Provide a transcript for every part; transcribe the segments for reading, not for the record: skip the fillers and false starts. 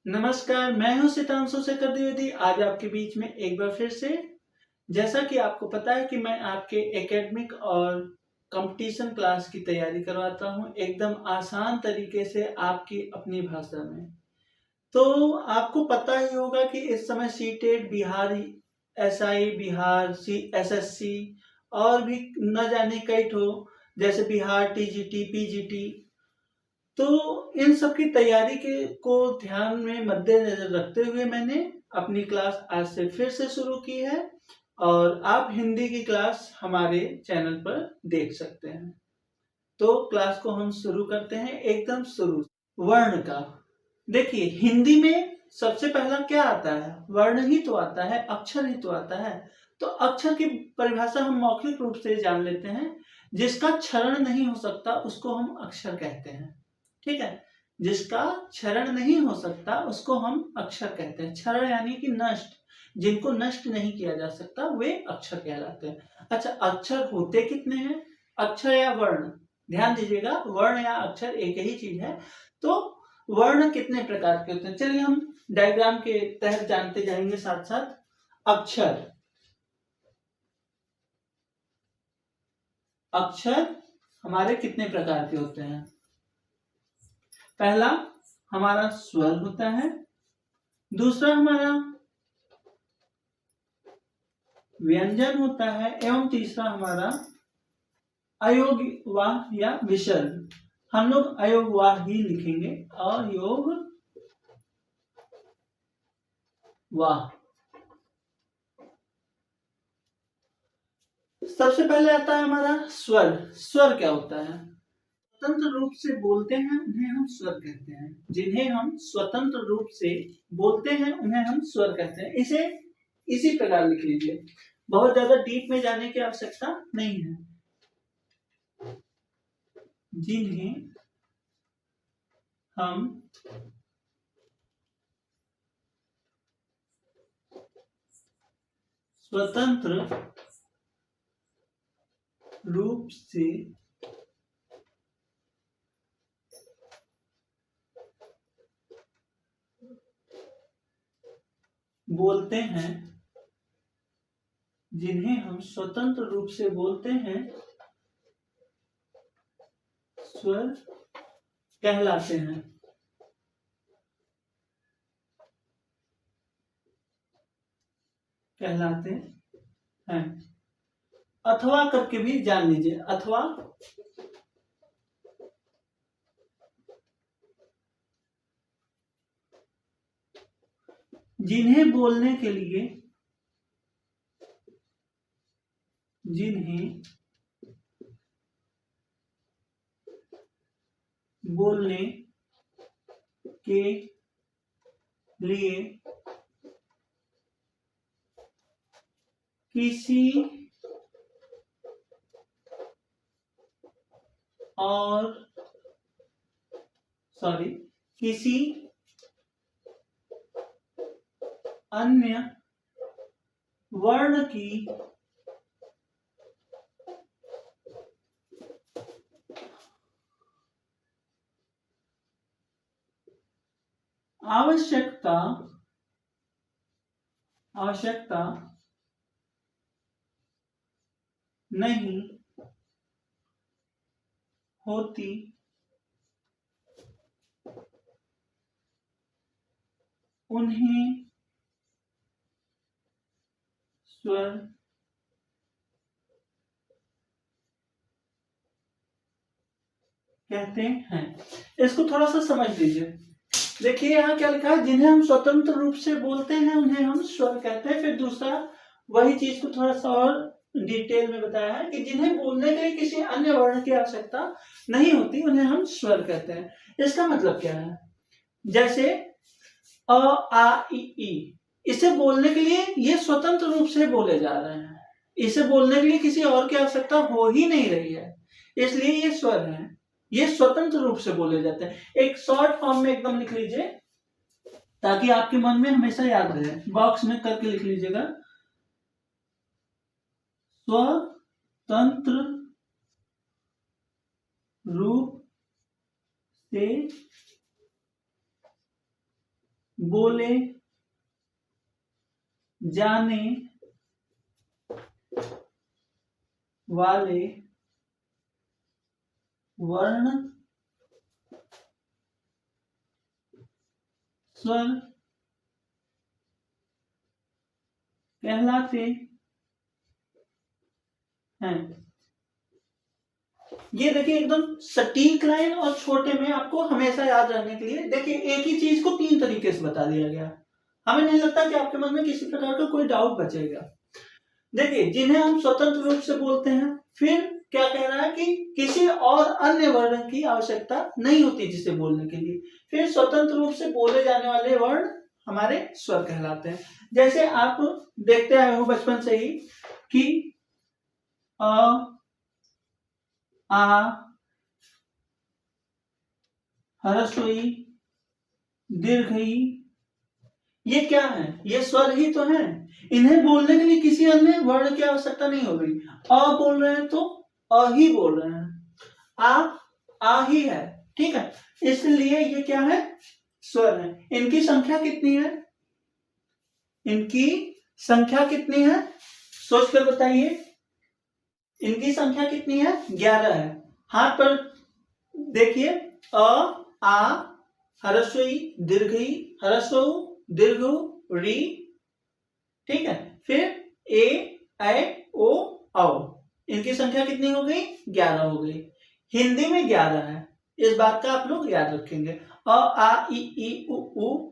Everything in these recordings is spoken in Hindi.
नमस्कार, मैं हूँ सितांशु शेखर द्विवेदी। आज आपके बीच में एक बार फिर से, जैसा कि आपको पता है कि मैं आपके एकेडमिक और कंपटीशन क्लास की तैयारी करवाता हूँ एकदम आसान तरीके से आपकी अपनी भाषा में। तो आपको पता ही होगा कि इस समय CTET, Bihar SI, Bihar SSC और भी न जाने कई ठो, जैसे बिहार टीजीटी, पीजीटी, तो इन सब की तैयारी के को ध्यान में मद्देनजर रखते हुए मैंने अपनी क्लास आज से फिर से शुरू की है और आप हिंदी की क्लास हमारे चैनल पर देख सकते हैं। तो क्लास को हम शुरू करते हैं एकदम शुरू। वर्ण का देखिए, हिंदी में सबसे पहला क्या आता है? वर्ण ही तो आता है, अक्षर ही तो आता है। तो अक्षर की परिभाषा हम मौखिक रूप से जान लेते हैं। जिसका क्षरण नहीं हो सकता उसको हम अक्षर कहते हैं। ठीक है, जिसका क्षरण नहीं हो सकता उसको हम अक्षर कहते हैं। क्षरण यानी कि नष्ट, जिनको नष्ट नहीं किया जा सकता वे अक्षर कहलाते हैं। अच्छा, अक्षर होते कितने हैं? अक्षर या वर्ण, ध्यान दीजिएगा, वर्ण या अक्षर एक ही चीज है। तो वर्ण कितने प्रकार के होते हैं, चलिए हम डायग्राम के तहत जानते जाएंगे साथ साथ। अक्षर, अक्षर हमारे कितने प्रकार के होते हैं? पहला हमारा स्वर होता है, दूसरा हमारा व्यंजन होता है एवं तीसरा हमारा अयोगवाह या विसर्ग। हम लोग अयोगवाह ही लिखेंगे, अयोगवाह। सबसे पहले आता है हमारा स्वर। स्वर क्या होता है? स्वतंत्र रूप से बोलते हैं उन्हें हम स्वर कहते हैं। जिन्हें हम स्वतंत्र रूप से बोलते हैं उन्हें हम स्वर कहते हैं। इसे इसी प्रकार लिख लीजिए, बहुत ज्यादा डीप में जाने की आवश्यकता नहीं है। जिन्हें हम स्वतंत्र रूप से बोलते हैं, जिन्हें हम स्वतंत्र रूप से बोलते हैं, स्वर कहलाते हैं। कहलाते हैं। अथवा करके भी जान लीजिए, अथवा जिन्हें बोलने के लिए, जिन्हें बोलने के लिए किसी और किसी अन्य वर्ण की आवश्यकता नहीं होती, उन्हें स्वर कहते हैं। इसको थोड़ा सा समझ लीजिए। देखिए यहाँ क्या लिखा है, जिन्हें हम स्वतंत्र रूप से बोलते हैं उन्हें हम स्वर कहते हैं। फिर दूसरा वही चीज को थोड़ा सा और डिटेल में बताया है कि जिन्हें बोलने के लिए किसी अन्य वर्ण की आवश्यकता नहीं होती उन्हें हम स्वर कहते हैं। इसका मतलब क्या है? जैसे अ, आ, ई, इसे बोलने के लिए ये स्वतंत्र रूप से बोले जा रहे हैं। इसे बोलने के लिए किसी और की आवश्यकता हो ही नहीं रही है, इसलिए ये स्वर हैं। ये स्वतंत्र रूप से बोले जाते हैं। एक शॉर्ट फॉर्म में एकदम लिख लीजिए ताकि आपके मन में हमेशा याद रहे। बॉक्स में करके लिख लीजिएगा, स्वतंत्र रूप से बोले जाने वाले वर्ण स्वर कहलाते हैं। ये देखिए एकदम सटीक लाइन और छोटे में आपको हमेशा याद रहने के लिए देखिए एक ही चीज को 3 तरीके से बता दिया गया। हमें नहीं लगता कि आपके मन में किसी प्रकार का कोई डाउट बचेगा। देखिए जिन्हें हम स्वतंत्र रूप से बोलते हैं, फिर क्या कह रहा है कि किसी और अन्य वर्ण की आवश्यकता नहीं होती जिसे बोलने के लिए, फिर स्वतंत्र रूप से बोले जाने वाले वर्ण हमारे स्वर कहलाते हैं। जैसे आप देखते आए हो बचपन से ही कि अ, आ, ह्रस्व ई, दीर्घ ई, ये क्या है? ये स्वर ही तो है। इन्हें बोलने के लिए किसी अन्य वर्ण की आवश्यकता नहीं हो गई। अ बोल रहे हैं तो अ ही बोल रहे हैं, आ ही है, ठीक है। इसलिए ये क्या है? स्वर है। इनकी संख्या कितनी है? इनकी संख्या कितनी है? सोचकर बताइए। इनकी संख्या कितनी है? 11 है। हाथ पर देखिए, अ, आ, ह्रस्व ई, दीर्घ ई, ह्रस्व उ, दीर्घ उ, री, ठीक है। फिर ए, ऐ, ओ, औ। इनकी संख्या कितनी हो गई? 11 हो गई। हिंदी में 11 है, इस बात का आप लोग याद रखेंगे। अ, आ, ई, उ,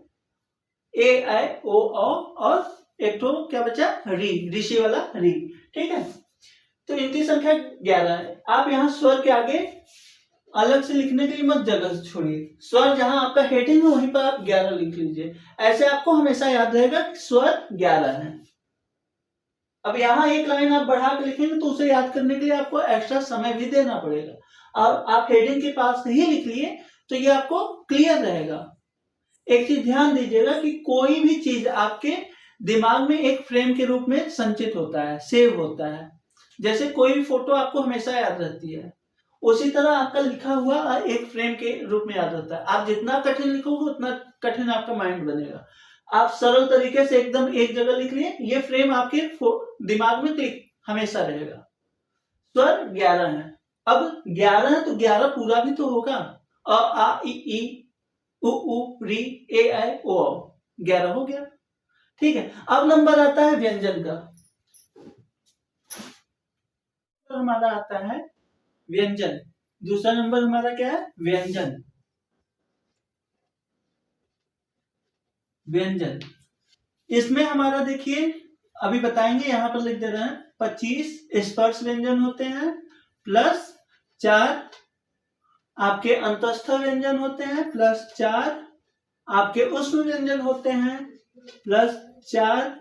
ए, ऐ, ओ, औ और एक तो क्या बचा? री, ऋषि वाला री, ठीक है। तो इनकी संख्या 11 है। आप यहाँ स्वर के आगे अलग से लिखने के लिए मत जगह छोड़िए। स्वर जहां आपका हेडिंग है वहीं पर आप 11 लिख लीजिए। ऐसे आपको हमेशा याद रहेगा कि स्वर 11 है। अब यहाँ एक लाइन आप बढ़ा के लिखेंगे तो उसे याद करने के लिए आपको एक्स्ट्रा समय भी देना पड़ेगा। और आप हेडिंग के पास ही लिख लिए तो ये आपको क्लियर रहेगा। एक चीज ध्यान दीजिएगा कि कोई भी चीज आपके दिमाग में एक फ्रेम के रूप में संचित होता है, सेव होता है। जैसे कोई भी फोटो आपको हमेशा याद रहती है, उसी तरह आपका लिखा हुआ एक फ्रेम के रूप में याद रहता है। आप जितना कठिन लिखोगे उतना कठिन आपका माइंड बनेगा। आप सरल तरीके से एकदम एक जगह लिख लिए, ये फ्रेम आपके दिमाग में क्लिक हमेशा रहेगा। स्वर 11 है। अब 11 है तो 11 पूरा भी तो होगा। अ, आ, ई, उ, री, ए, ऐ, ओ, औ। 11 हो गया, ठीक है। अब नंबर आता है व्यंजन का। हमारा आता है व्यंजन। दूसरा नंबर हमारा क्या है? व्यंजन। व्यंजन इसमें हमारा देखिए अभी बताएंगे, यहां पर लिख दे रहे हैं 25 स्पर्श व्यंजन होते हैं, प्लस 4 आपके अंतस्थ व्यंजन होते हैं, प्लस 4 आपके ऊष्म व्यंजन होते हैं, प्लस 4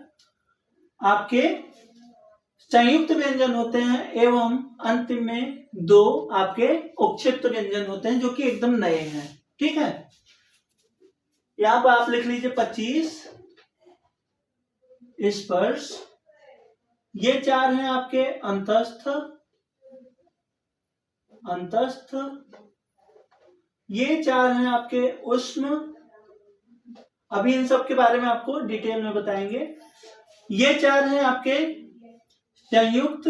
आपके संयुक्त व्यंजन होते हैं, एवं अंतिम में 2 आपके उपक्षिप्त व्यंजन होते हैं जो कि एकदम नए हैं, ठीक है। यहां पर आप लिख लीजिए 25 स्पर्श, ये 4 हैं आपके अंतस्थ, ये 4 हैं आपके ऊष्म। अभी इन सब के बारे में आपको डिटेल में बताएंगे। ये 4 हैं आपके संयुक्त,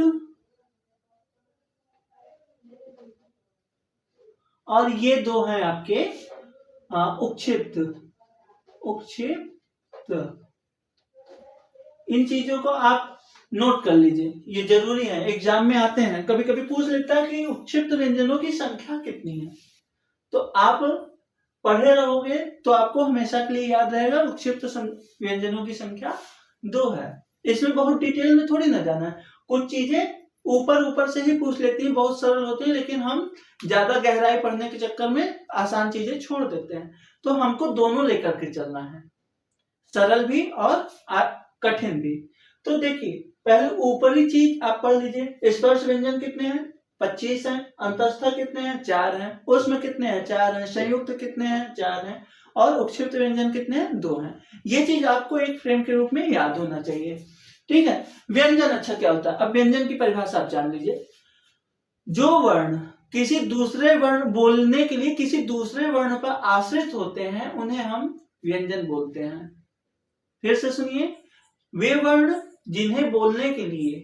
और ये 2 हैं आपके उपक्षिप्त। इन चीजों को आप नोट कर लीजिए, ये जरूरी है, एग्जाम में आते हैं, कभी कभी पूछ लेता है कि उपक्षिप्त व्यंजनों की संख्या कितनी है। तो आप पढ़े रहोगे तो आपको हमेशा के लिए याद रहेगा उपक्षिप्त व्यंजनों की संख्या 2 है। इसमें बहुत डिटेल में थोड़ी ना जाना है, कुछ चीजें ऊपर से ही पूछ लेती हैं, बहुत सरल होती है, लेकिन हम ज्यादा गहराई पढ़ने के चक्कर में आसान चीजें छोड़ देते हैं। तो हमको दोनों लेकर के चलना है, सरल भी और कठिन भी। तो देखिए पहले ऊपरी चीज आप पढ़ लीजिए। स्पर्श व्यंजन कितने हैं? 25 हैं। अंतस्थ कितने हैं? 4 हैं। ऊष्म कितने हैं? 4 हैं। संयुक्त कितने हैं? 4 हैं। और उपक्षिप्त व्यंजन कितने हैं? 2 हैं। ये चीज आपको एक फ्रेम के रूप में याद होना चाहिए, ठीक है। व्यंजन अच्छा क्या होता है? अब व्यंजन की परिभाषा आप जान लीजिए। जो वर्ण किसी दूसरे वर्ण बोलने के लिए किसी दूसरे वर्ण पर आश्रित होते हैं उन्हें हम व्यंजन बोलते हैं। फिर से सुनिए, वे वर्ण जिन्हें बोलने के लिए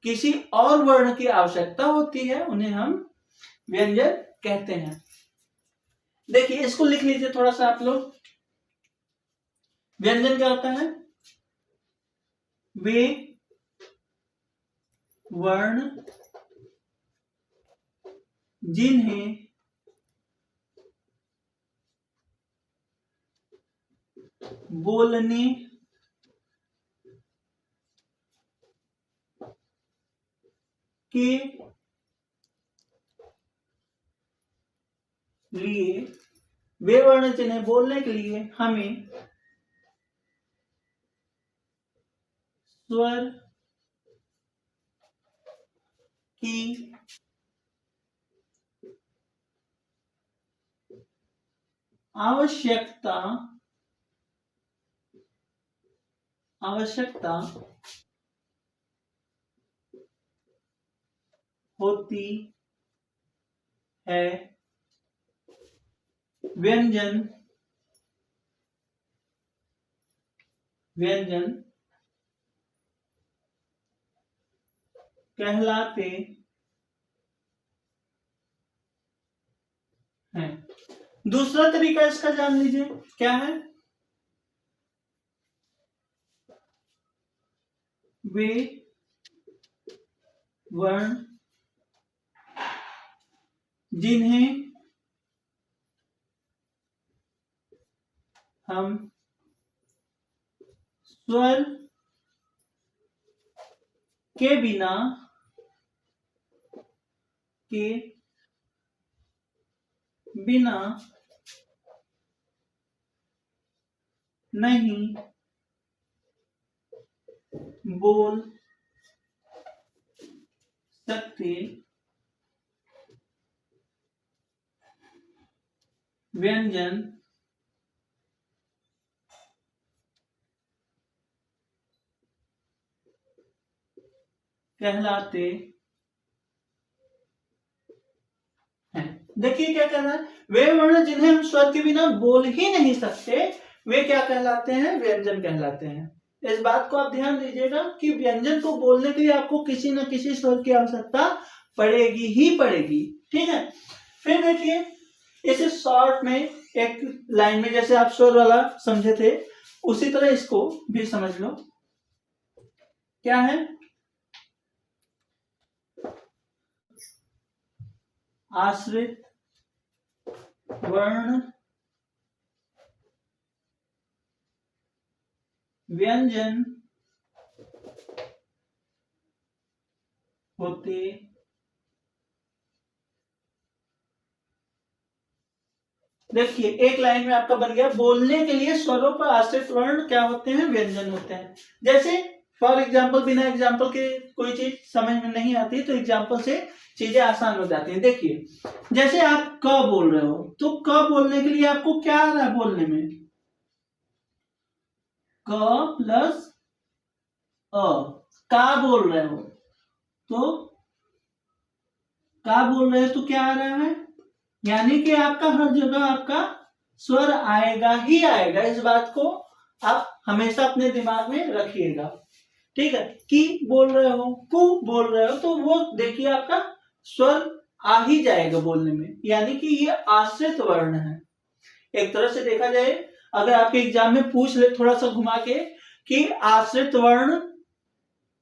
किसी और वर्ण की आवश्यकता होती है उन्हें हम व्यंजन कहते हैं। देखिए इसको लिख लीजिए थोड़ा सा आप लोग। व्यंजन क्या होता है? वे वर्ण जिन्हें बोलने के लिए, वे वर्ण जिन्हें बोलने के लिए हमें स्वर की आवश्यकता होती है। व्यंजन कहलाते हैं। दूसरा तरीका इसका जान लीजिए, क्या है? वे वर्ण जिन्हें हम स्वर के बिना नहीं बोल सकते, व्यंजन कहलाते हैं। देखिए क्या कहना है, वे वर्ण जिन्हें हम स्वर के बिना बोल ही नहीं सकते वे क्या कहलाते हैं? व्यंजन कहलाते हैं। इस बात को आप ध्यान दीजिएगा कि व्यंजन को बोलने के लिए आपको किसी न किसी स्वर की आवश्यकता पड़ेगी ही पड़ेगी। ठीक है, फिर देखिए इसे शॉर्ट में एक लाइन में जैसे आप स्वर वाला समझे थे उसी तरह इसको भी समझ लो। क्या है? आश्रित वर्ण व्यंजन होते देखिए एक लाइन में आपका बन गया, बोलने के लिए स्वरों पर आश्रित वर्ण क्या होते हैं? व्यंजन होते हैं। जैसे फॉर एग्जाम्पल, बिना एग्जाम्पल के कोई चीज समझ में नहीं आती तो एग्जाम्पल से चीजें आसान हो जाती हैं। देखिए जैसे आप क बोल रहे हो तो क बोलने के लिए आपको क्या आ रहा है बोलने में? क प्लस अ। का बोल रहे हो तो क्या आ रहा है? यानी कि आपका हर जगह आपका स्वर आएगा ही आएगा। इस बात को आप हमेशा अपने दिमाग में रखिएगा। ठीक है, की बोल रहे हो, कु बोल रहे हो तो वो देखिए आपका स्वर आ ही जाएगा बोलने में, यानी कि ये आश्रित वर्ण है। एक तरह से देखा जाए, अगर आपके एग्जाम में पूछ ले थोड़ा सा घुमा के कि आश्रित वर्ण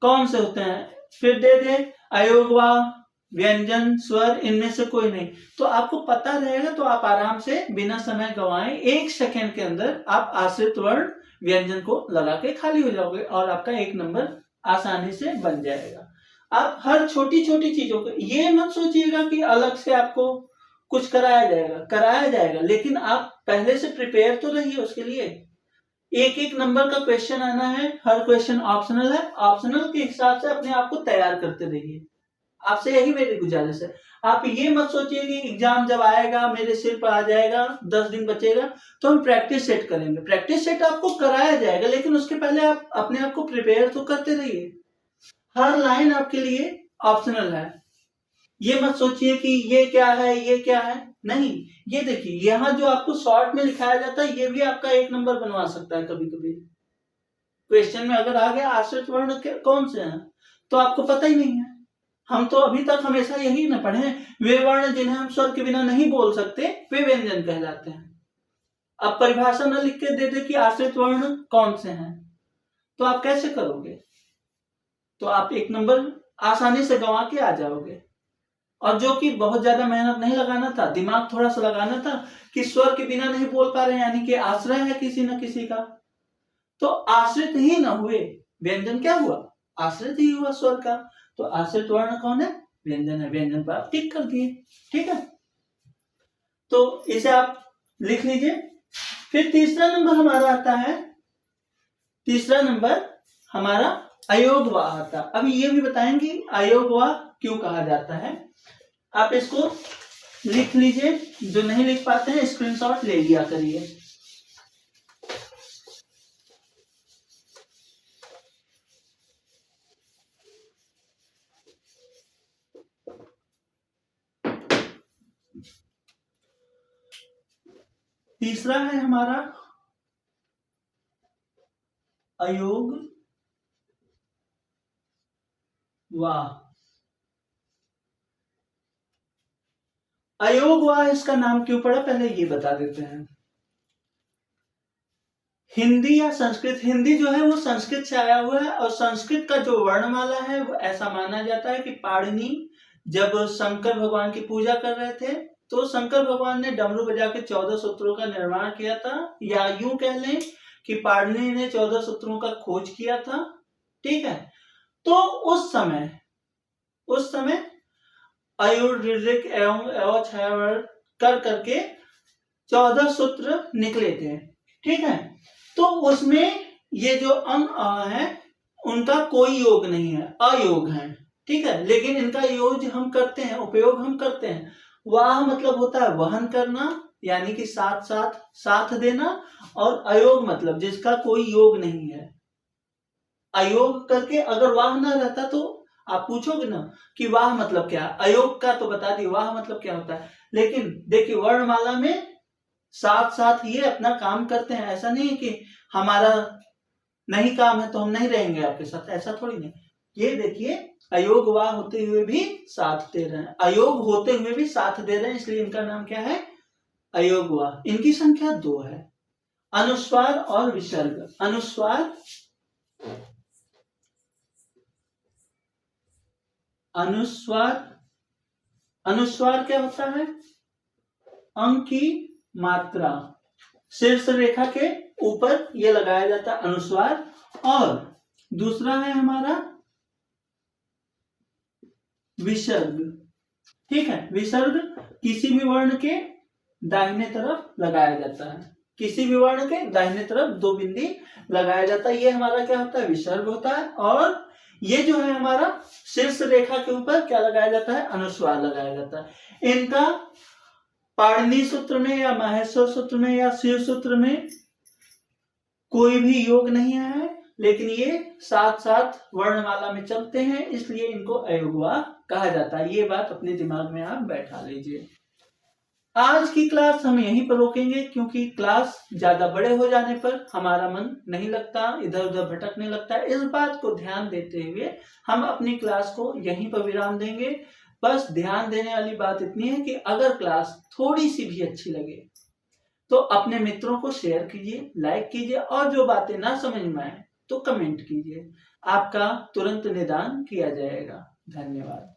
कौन से होते हैं, फिर दे दे अयोगवा, व्यंजन, स्वर, इनमें से कोई नहीं, तो आपको पता रहेगा तो आप आराम से बिना समय गंवाए 1 सेकेंड के अंदर आप आश्रित वर्ण व्यंजन को लगा के खाली हो जाओगे और आपका 1 नंबर आसानी से बन जाएगा। आप हर छोटी छोटी चीजों को ये मत सोचिएगा कि अलग से आपको कुछ कराया जाएगा, लेकिन आप पहले से प्रिपेयर तो रहिए उसके लिए। 1-1 नंबर का क्वेश्चन आना है, हर क्वेश्चन ऑप्शनल है, ऑप्शनल के हिसाब से अपने आप को तैयार करते रहिए। आपसे यही मेरी गुजारिश है। आप ये मत सोचिए कि एग्जाम जब आएगा मेरे सिर पर आ जाएगा, 10 दिन बचेगा तो हम प्रैक्टिस सेट करेंगे। प्रैक्टिस सेट आपको कराया जाएगा, लेकिन उसके पहले आप अपने आप को प्रिपेयर तो करते रहिए। हर लाइन आपके लिए ऑप्शनल है। ये मत सोचिए कि ये क्या है, नहीं, ये देखिए यहाँ जो आपको शॉर्ट में लिखाया जाता है ये भी आपका 1 नंबर बनवा सकता है कभी कभी। क्वेश्चन में अगर आ गया आश्रित वर्ण कौन से हैं तो आपको पता ही नहीं है। हम तो अभी तक हमेशा यही न पढ़े, वे वर्ण जिन्हें हम स्वर के बिना नहीं बोल सकते वे व्यंजन कहलाते हैं। अब परिभाषा न लिख के दे दे कि आश्रित वर्ण कौन से हैं तो आप कैसे करोगे? तो आप 1 नंबर आसानी से गंवा के आ जाओगे। और जो कि बहुत ज्यादा मेहनत नहीं लगाना था, दिमाग थोड़ा सा लगाना था कि स्वर के बिना नहीं बोल पा रहे यानी कि आश्रय है किसी न किसी का, तो आश्रित ही न हुए, व्यंजन क्या हुआ? आश्रित ही हुआ स्वर का। तो आश्रित वर्ण कौन है? व्यंजन है। व्यंजन पर आप टिक कर दिए, ठीक है। तो इसे आप लिख लीजिए। फिर तीसरा नंबर हमारा आता है, तीसरा नंबर हमारा अयोगवाह आता। अभी ये भी बताएंगे अयोगवाह क्यों कहा जाता है। आप इसको लिख लीजिए, जो नहीं लिख पाते हैं स्क्रीनशॉट ले लिया करिए। तीसरा है हमारा अयोग वाह। अयोग वाह इसका नाम क्यों पड़ा पहले ये बता देते हैं। हिंदी या संस्कृत, हिंदी जो है वो संस्कृत से आया हुआ है और संस्कृत का जो वर्णमाला है वो ऐसा माना जाता है कि पाणिनि जब शंकर भगवान की पूजा कर रहे थे तो शंकर भगवान ने डमरू बजा के 14 सूत्रों का निर्माण किया था, या यूं कह लें कि पाणिनि ने 14 सूत्रों का खोज किया था, ठीक है। तो उस समय आयुर्वेदिक एवं छायावर कर करके 14 सूत्र निकले थे, ठीक है। तो उसमें ये जो है उनका कोई योग नहीं है, अयोग है, ठीक है। लेकिन इनका यूज हम करते हैं, उपयोग हम करते हैं। वाह मतलब होता है वहन करना, यानी कि साथ साथ साथ देना, और अयोग मतलब जिसका कोई योग नहीं है। अयोग करके अगर वाह ना रहता तो आप पूछोगे ना कि वाह मतलब क्या, अयोग का तो बता दिए, वाह मतलब क्या होता है। लेकिन देखिए वर्णमाला में साथ साथ ये अपना काम करते हैं, ऐसा नहीं है कि हमारा नहीं काम है तो हम नहीं रहेंगे आपके साथ, ऐसा थोड़ी नहीं। ये देखिए अयोग वाह होते हुए भी साथ दे रहे हैं, अयोग होते हुए भी साथ दे रहे हैं, इसलिए इनका नाम क्या है? अयोग वाह। इनकी संख्या 2 है, अनुस्वार और विसर्ग। अनुस्वार अनुस्वार क्या होता है? अंक की मात्रा शीर्ष रेखा के ऊपर ये लगाया जाता है अनुस्वार। और दूसरा है हमारा विसर्ग, ठीक है। विसर्ग किसी भी वर्ण के दाहिने तरफ लगाया जाता है, किसी भी वर्ण के दाहिने तरफ 2 बिंदी लगाया जाता है, ये हमारा क्या होता है? विसर्ग होता है। और ये जो है हमारा शीर्ष रेखा के ऊपर क्या लगाया जाता है? अनुस्वार लगाया जाता है। इनका पाणिनि सूत्र में या माहेश्वर सूत्र में या शिव सूत्र में कोई भी योग नहीं है, लेकिन ये साथ साथ वर्णमाला में चलते हैं, इसलिए इनको अयोगवाह कहा जाता है। ये बात अपने दिमाग में आप बैठा लीजिए। आज की क्लास हम यहीं पर रोकेंगे, क्योंकि क्लास ज्यादा बड़े हो जाने पर हमारा मन नहीं लगता, इधर उधर भटकने लगता है। इस बात को ध्यान देते हुए हम अपनी क्लास को यहीं पर विराम देंगे। बस ध्यान देने वाली बात इतनी है कि अगर क्लास थोड़ी सी भी अच्छी लगे तो अपने मित्रों को शेयर कीजिए, लाइक कीजिए, और जो बातें ना समझ में आए तो कमेंट कीजिए। आपका तुरंत निदान किया जाएगा। धन्यवाद।